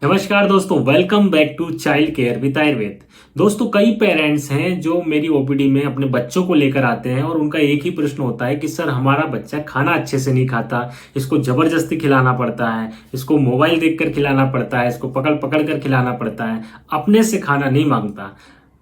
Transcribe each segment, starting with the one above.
नमस्कार दोस्तों, welcome back to child care with Ayurveda. दोस्तों, कई पेरेंट्स हैं जो मेरी ओपीडी में अपने बच्चों को लेकर आते हैं और उनका एक ही प्रश्न होता है कि सर हमारा बच्चा खाना अच्छे से नहीं खाता, इसको जबरदस्ती खिलाना पड़ता है, इसको मोबाइल देखकर खिलाना पड़ता है, इसको पकड़ पकड़ कर खिलाना पड़ता है, अपने से खाना नहीं मांगता,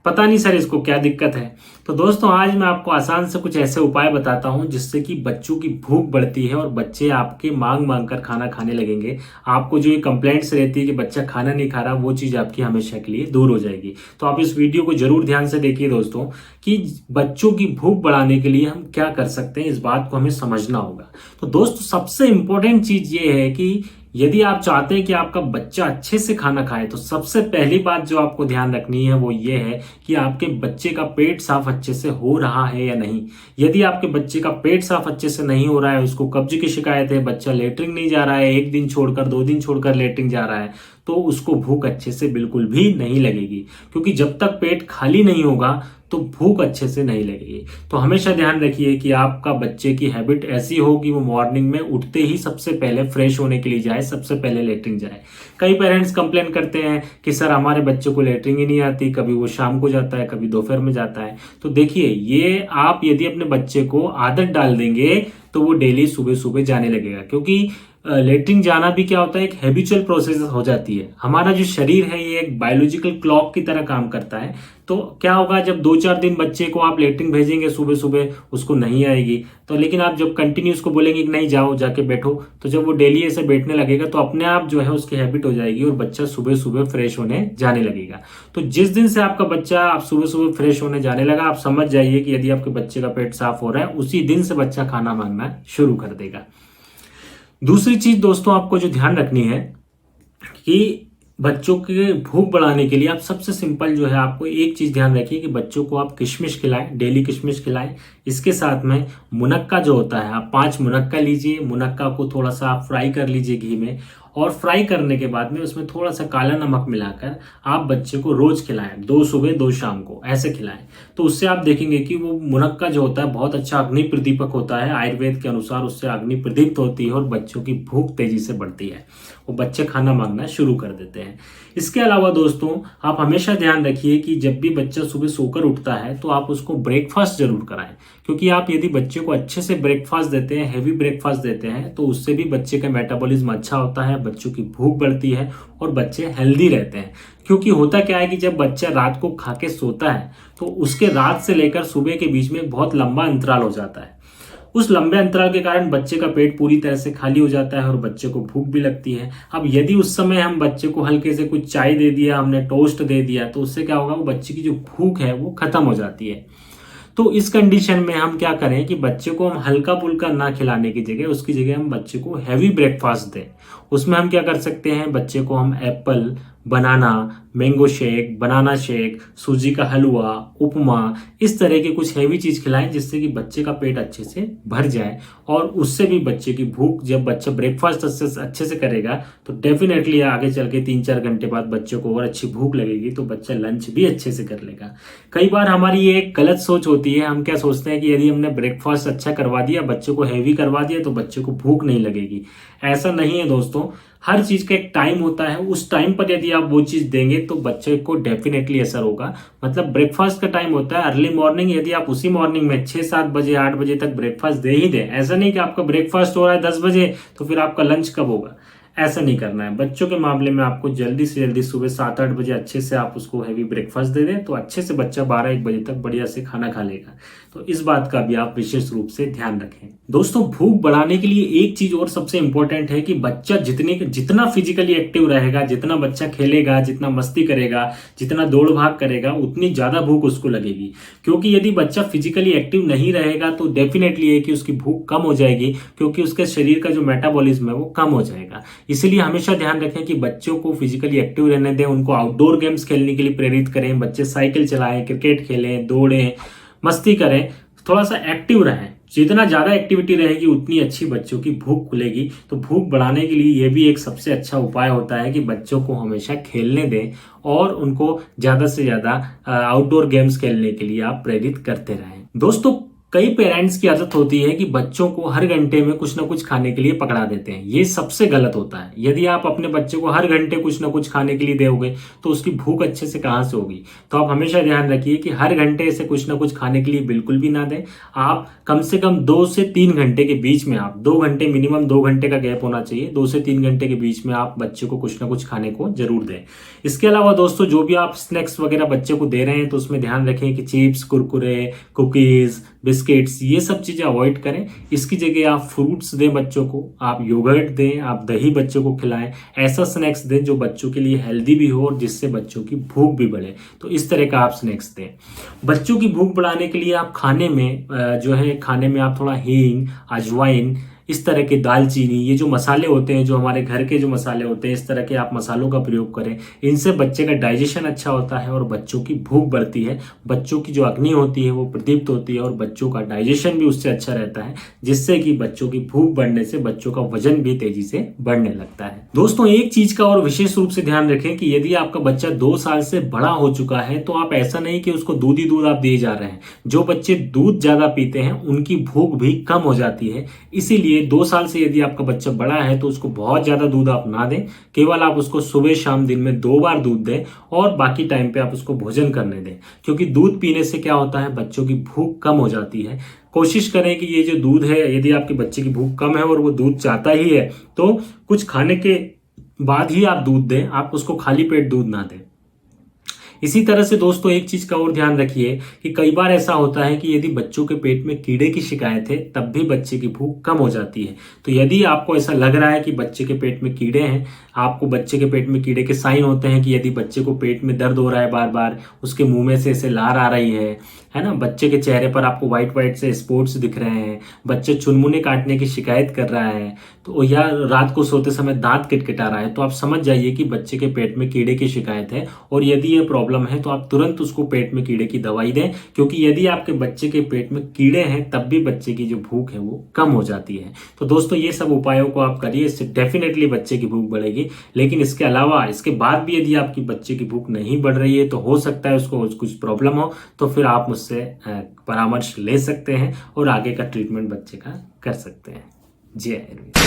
पता नहीं सर इसको क्या दिक्कत है। तो दोस्तों, आज मैं आपको आसान से कुछ ऐसे उपाय बताता हूं जिससे कि बच्चों की भूख बढ़ती है और बच्चे आपके मांग मांग कर खाना खाने लगेंगे। आपको जो ये कंप्लेंट्स रहती है कि बच्चा खाना नहीं खा रहा, वो चीज़ आपकी हमेशा के लिए दूर हो जाएगी। तो आप इस वीडियो को जरूर ध्यान से देखिए दोस्तों, कि बच्चों की भूख बढ़ाने के लिए हम क्या कर सकते हैं, इस बात को हमें समझना होगा। तो दोस्तों, सबसे इंपॉर्टेंट चीज़ ये है कि यदि आप चाहते हैं कि आपका बच्चा अच्छे से खाना खाए, तो सबसे पहली बात जो आपको ध्यान रखनी है वो ये है कि आपके बच्चे का पेट साफ अच्छे से हो रहा है या नहीं। यदि आपके बच्चे का पेट साफ अच्छे से नहीं हो रहा है, उसको कब्ज की शिकायत है, बच्चा लेटरिन नहीं जा रहा है, एक दिन छोड़कर 2 दिन छोड़कर लेटरिन जा रहा है, तो उसको भूख अच्छे से बिल्कुल भी नहीं लगेगी। क्योंकि जब तक पेट खाली नहीं होगा तो भूख अच्छे से नहीं लगेगी। तो हमेशा ध्यान रखिए कि आपका बच्चे की हैबिट ऐसी हो कि वो मॉर्निंग में उठते ही सबसे पहले फ्रेश होने के लिए जाए, सबसे पहले लेटरिन जाए। कई पेरेंट्स कंप्लेन करते हैं कि सर हमारे बच्चे को लेटरिन ही नहीं आती, कभी वो शाम को जाता है, कभी दोपहर में जाता है। तो देखिए, ये आप यदि अपने बच्चे को आदत डाल देंगे तो वो डेली सुबह सुबह जाने लगेगा। क्योंकि लेटरिन जाना भी क्या होता है, एक हैबिचुअल प्रोसेस हो जाती है। हमारा जो शरीर है ये एक बायोलॉजिकल क्लॉक की तरह काम करता है। तो क्या होगा, जब 2-4 दिन बच्चे को आप लेटरिन भेजेंगे सुबह सुबह, उसको नहीं आएगी। तो लेकिन आप जब कंटिन्यू उसको बोलेंगे कि नहीं जाओ जाके बैठो, तो जब वो डेली ऐसे बैठने लगेगा तो अपने आप जो है उसकी हैबिट हो जाएगी और बच्चा सुबह सुबह फ्रेश होने जाने लगेगा। तो जिस दिन से आपका बच्चा आप सुबह सुबह फ्रेश होने जाने लगा, आप समझ जाइए कि यदि आपके बच्चे का पेट साफ हो रहा है, उसी दिन से बच्चा खाना मांगना शुरू कर देगा। दूसरी चीज दोस्तों, आपको जो ध्यान रखनी है कि बच्चों के भूख बढ़ाने के लिए आप सबसे सिंपल जो है, आपको एक चीज ध्यान रखिए कि बच्चों को आप किशमिश खिलाएं, डेली किशमिश खिलाएं। इसके साथ में मुनक्का जो होता है, आप 5 मुनक्का लीजिए, मुनक्का को थोड़ा सा आप फ्राई कर लीजिए घी में, और फ्राई करने के बाद में उसमें थोड़ा सा काला नमक मिलाकर आप बच्चे को रोज खिलाएं, 2 सुबह 2 शाम को ऐसे खिलाएं। तो उससे आप देखेंगे कि वो मुनक्का जो होता है बहुत अच्छा अग्नि प्रदीपक होता है। आयुर्वेद के अनुसार उससे अग्नि प्रदीप्त होती है और बच्चों की भूख तेजी से बढ़ती है, वो बच्चे खाना मांगना शुरू कर देते हैं। इसके अलावा दोस्तों, आप हमेशा ध्यान रखिए कि जब भी बच्चा सुबह सोकर उठता है तो आप उसको ब्रेकफास्ट जरूर कराएं। क्योंकि आप यदि बच्चे को अच्छे से ब्रेकफास्ट देते हैं, हैवी ब्रेकफास्ट देते हैं, तो उससे भी बच्चे का मेटाबॉलिज्म अच्छा होता है, बच्चों की भूख बढ़ती है और बच्चे हेल्दी रहते हैं। क्योंकि होता क्या है कि जब बच्चा रात को खा के सोता है तो उसके रात से लेकर सुबह के बीच में एक बहुत लंबा अंतराल हो जाता है। उस लंबे अंतराल के कारण बच्चे का पेट पूरी तरह से खाली हो जाता है और बच्चे को भूख भी लगती है। अब यदि उस समय हम बच्चे को हल्के से कुछ चाय दे दिया, हमने टोस्ट दे दिया, तो उससे क्या होगा, वो बच्चे की जो भूख है वो खत्म हो जाती है। तो इस कंडीशन में हम क्या करें कि बच्चे को हम हल्का फुल्का ना खिलाने की जगह, उसकी जगह हम बच्चे को हैवी ब्रेकफास्ट दें। उसमें हम क्या कर सकते हैं, बच्चे को हम एप्पल, बनाना, मैंगो शेक, बनाना शेक, सूजी का हलवा, उपमा, इस तरह की कुछ हैवी चीज खिलाएं जिससे कि बच्चे का पेट अच्छे से भर जाए। और उससे भी बच्चे की भूख, जब बच्चा ब्रेकफास्ट अच्छे से करेगा तो डेफिनेटली आगे चल के 3-4 घंटे बाद बच्चे को और अच्छी भूख लगेगी, तो बच्चा लंच भी अच्छे से कर लेगा। कई बार हमारी ये एक गलत सोच होती है, हम क्या सोचते हैं कि यदि हमने ब्रेकफास्ट अच्छा करवा दिया, बच्चे को हैवी करवा दिया, तो बच्चे को भूख नहीं लगेगी। ऐसा नहीं है दोस्तों, हर चीज का एक टाइम होता है। उस टाइम पर यदि आप वो चीज देंगे तो बच्चे को डेफिनेटली असर होगा। मतलब ब्रेकफास्ट का टाइम होता है अर्ली मॉर्निंग, यदि आप उसी मॉर्निंग में 6-7 बजे 8 बजे तक ब्रेकफास्ट दे ही दें। ऐसा नहीं कि आपका ब्रेकफास्ट हो रहा है 10 बजे तो फिर आपका लंच कब होगा, ऐसा नहीं करना है। बच्चों के मामले में आपको जल्दी से जल्दी सुबह 7-8 बजे अच्छे से आप उसको हैवी ब्रेकफास्ट दे दें, तो अच्छे से बच्चा 12-1 बजे तक बढ़िया से खाना खा लेगा। तो इस बात का भी आप विशेष रूप से ध्यान रखें। दोस्तों, भूख बढ़ाने के लिए एक चीज और सबसे इंपॉर्टेंट है कि बच्चा जितना फिजिकली एक्टिव रहेगा, जितना बच्चा खेलेगा, जितना मस्ती करेगा, जितना दौड़ भाग करेगा, उतनी ज्यादा भूख उसको लगेगी। क्योंकि यदि बच्चा फिजिकली एक्टिव नहीं रहेगा तो डेफिनेटली है कि उसकी भूख कम हो जाएगी, क्योंकि उसके शरीर का जो मेटाबॉलिज्म है वो कम हो जाएगा। इसलिए हमेशा ध्यान रखें कि बच्चों को फिजिकली एक्टिव रहने दें, उनको आउटडोर गेम्स खेलने के लिए प्रेरित करें। बच्चे साइकिल चलाएं, क्रिकेट खेलें, दौड़ें, मस्ती करें, थोड़ा सा एक्टिव रहें। जितना ज्यादा एक्टिविटी रहेगी उतनी अच्छी बच्चों की भूख खुलेगी। तो भूख बढ़ाने के लिए यह भी एक सबसे अच्छा उपाय होता है कि बच्चों को हमेशा खेलने दें और उनको ज्यादा से ज्यादा आउटडोर गेम्स खेलने के लिए आप प्रेरित करते रहें। दोस्तों, कई पेरेंट्स की आदत होती है कि बच्चों को हर घंटे में कुछ ना कुछ खाने के लिए पकड़ा देते हैं। ये सबसे गलत होता है। यदि आप अपने बच्चे को हर घंटे कुछ ना कुछ खाने के लिए दोगे तो उसकी भूख अच्छे से कहाँ से होगी। तो आप हमेशा ध्यान रखिए कि हर घंटे से कुछ ना कुछ खाने के लिए बिल्कुल भी ना दें। आप कम से कम 2 से 3 घंटे के बीच में, आप 2 घंटे, मिनिमम 2 घंटे का गैप होना चाहिए, 2 से 3 घंटे के बीच में आप बच्चे को कुछ ना कुछ खाने को जरूर दें। इसके अलावा दोस्तों, जो भी आप स्नैक्स वगैरह बच्चे को दे रहे हैं तो उसमें ध्यान रखें कि चिप्स, कुरकुरे, कुकीज, बिस्किट्स, ये सब चीजें अवॉइड करें। इसकी जगह आप फ्रूट्स दें बच्चों को, आप योगर्ट दें, आप दही बच्चों को खिलाएं। ऐसा स्नैक्स दें जो बच्चों के लिए हेल्दी भी हो और जिससे बच्चों की भूख भी बढ़े। तो इस तरह का आप स्नैक्स दें। बच्चों की भूख बढ़ाने के लिए आप खाने में आप थोड़ा हींग, अजवाइन, इस तरह के दालचीनी, ये जो मसाले होते हैं, जो हमारे घर के जो मसाले होते हैं, इस तरह के आप मसालों का प्रयोग करें। इनसे बच्चे का डाइजेशन अच्छा होता है और बच्चों की भूख बढ़ती है। बच्चों की जो अग्नि होती है वो प्रदीप्त होती है और बच्चों का डाइजेशन भी उससे अच्छा रहता है, जिससे कि बच्चों की भूख बढ़ने से बच्चों का वजन भी तेजी से बढ़ने लगता है। दोस्तों, एक चीज का और विशेष रूप से ध्यान रखें कि यदि आपका बच्चा 2 साल से बड़ा हो चुका है तो आप ऐसा नहीं कि उसको दूध ही दूध आप दिए जा रहे हैं। जो बच्चे दूध ज्यादा पीते हैं उनकी भूख भी कम हो जाती है। इसीलिए 2 साल से यदि आपका बच्चा बड़ा है तो उसको बहुत ज्यादा दूध आप ना दें। केवल आप उसको सुबह शाम दिन में 2 बार दूध दें और बाकी टाइम पे आप उसको भोजन करने दें। क्योंकि दूध पीने से क्या होता है, बच्चों की भूख कम हो जाती है। कोशिश करें कि ये जो दूध है, यदि आपके बच्चे की भूख कम है और वो दूध चाहता ही है तो कुछ खाने के बाद ही आप दूध दें, आप उसको खाली पेट दूध ना दें। इसी तरह से दोस्तों, एक चीज का और ध्यान रखिए कि कई बार ऐसा होता है कि यदि बच्चों के पेट में कीड़े की शिकायत है तब भी बच्चे की भूख कम हो जाती है। तो यदि आपको ऐसा लग रहा है कि बच्चे के पेट में कीड़े हैं, आपको बच्चे के पेट में कीड़े के साइन होते हैं कि यदि बच्चे को पेट में दर्द हो रहा है, बार बार उसके मुंह में से ऐसे लार आ रही है ना, बच्चे के चेहरे पर आपको व्हाइट व्हाइट से स्पॉट्स दिख रहे हैं, बच्चे चुनमुने काटने की शिकायत कर रहा है, तो या रात को सोते समय दांत किटकिटा रहा है, तो आप समझ जाइए कि बच्चे के पेट में कीड़े की शिकायत है। और यदि ये प्रॉब्लम है तो आप तुरंत उसको पेट में कीड़े की दवाई दें। क्योंकि यदि आपके बच्चे के पेट में कीड़े हैं तब भी बच्चे की जो भूख है वो कम हो जाती है। तो दोस्तों, ये सब उपायों को आप करिए, इससे डेफिनेटली बच्चे की भूख बढ़ेगी। लेकिन इसके अलावा, इसके बाद भी यदि आपकी बच्चे की भूख नहीं बढ़ रही है तो हो सकता है उसको कुछ प्रॉब्लम हो, तो फिर आप मुझसे परामर्श ले सकते हैं और आगे का ट्रीटमेंट बच्चे का कर सकते हैं। जय हिंद।